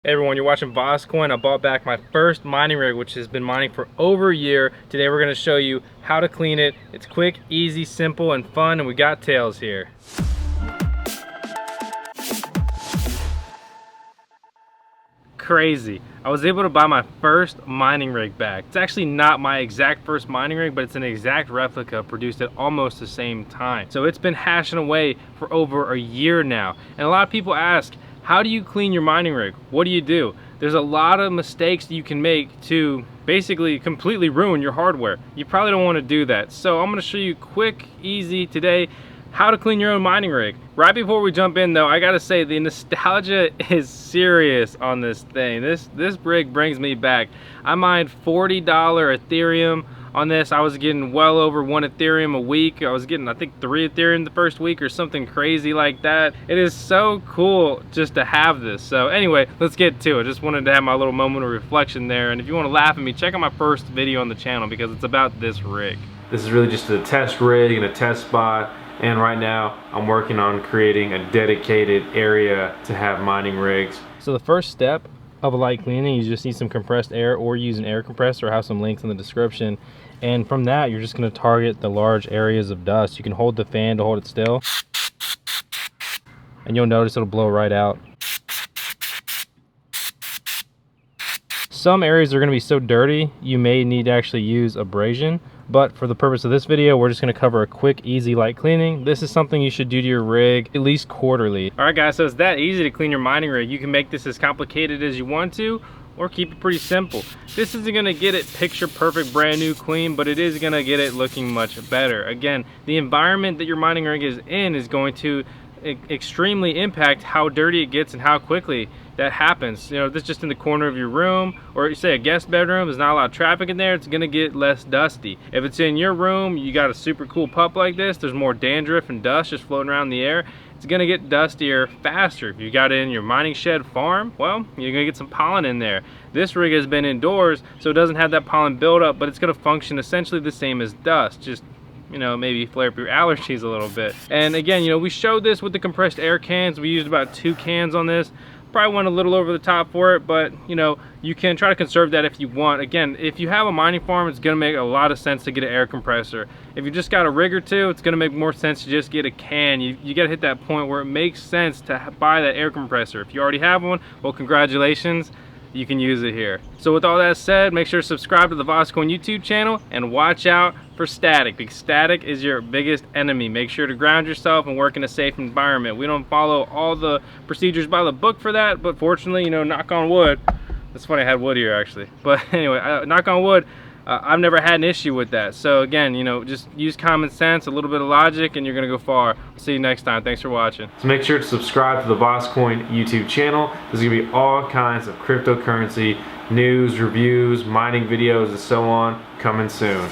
Hey everyone, you're watching VoskCoin. I bought back my first mining rig, which has been mining for over a year. Today we're going to show you how to clean it. It's quick, easy, simple, and fun, and we got tails here. Crazy. I was able to buy my first mining rig back. It's actually not my exact first mining rig, but it's an exact replica produced at almost the same time. So it's been hashing away for over a year now. And a lot of people ask, how do you clean your mining rig? What do you do? There's a lot of mistakes that you can make to basically completely ruin your hardware. You probably don't want to do that. So I'm going to show you quick, easy today how to clean your own mining rig. Right before we jump in though, I gotta say the nostalgia is serious on this thing. This rig brings me back. I mined $40 Ethereum on this. I was getting well over 1 Ethereum a week. I was getting, I think, 3 Ethereum the first week or something crazy like that. It is so cool just to have this. So anyway, let's get to it. Just wanted to have my little moment of reflection there. And if you want to laugh at me, check out my first video on the channel because it's about this rig. This is really just a test rig and a test spot. And right now, I'm working on creating a dedicated area to have mining rigs. So the first step of a light cleaning, you just need some compressed air, or use an air compressor. I have some links in the description. And from that, you're just gonna target the large areas of dust. You can hold the fan to hold it still, and you'll notice it'll blow right out. Some areas are going to be so dirty you may need to actually use abrasion, but for the purpose of this video we're just going to cover a quick, easy light cleaning. This is something you should do to your rig at least quarterly. Alright guys, so it's that easy to clean your mining rig. You can make this as complicated as you want to, or keep it pretty simple. This isn't going to get it picture perfect, brand new, clean, but it is going to get it looking much better. Again, the environment that your mining rig is in is going to extremely impact how dirty it gets and how quickly that happens. You know, this just in the corner of your room, or you say a guest bedroom, there's not a lot of traffic in there, it's gonna get less dusty. If it's in your room, you got a super cool pup like this, there's more dandruff and dust just floating around in the air, it's gonna get dustier faster. If you got it in your mining shed farm, well, you're gonna get some pollen in there. This rig has been indoors, so it doesn't have that pollen buildup, but it's gonna function essentially the same as dust, just, you know, maybe flare up your allergies a little bit. And again, you know, we showed this with the compressed air cans. We used about 2 cans on this. Probably went a little over the top for it, but you know, you can try to conserve that if you want. Again, if you have a mining farm, it's gonna make a lot of sense to get an air compressor. If you just got a rig or two, it's gonna make more sense to just get a can. You gotta hit that point where it makes sense to buy that air compressor. If you already have one, well, congratulations, you can use it here. So with all that said, make sure to subscribe to the VoskCoin YouTube channel and watch out for static, because static is your biggest enemy. Make sure to ground yourself and work in a safe environment. We don't follow all the procedures by the book for that, but fortunately, you know, knock on wood. It's funny, I had wood here actually. But anyway, knock on wood, I've never had an issue with that. So again, you know, just use common sense, a little bit of logic, and you're gonna go far. See you next time. Thanks for watching. So make sure to subscribe to the VoskCoin YouTube channel. There's gonna be all kinds of cryptocurrency news, reviews, mining videos, and so on coming soon.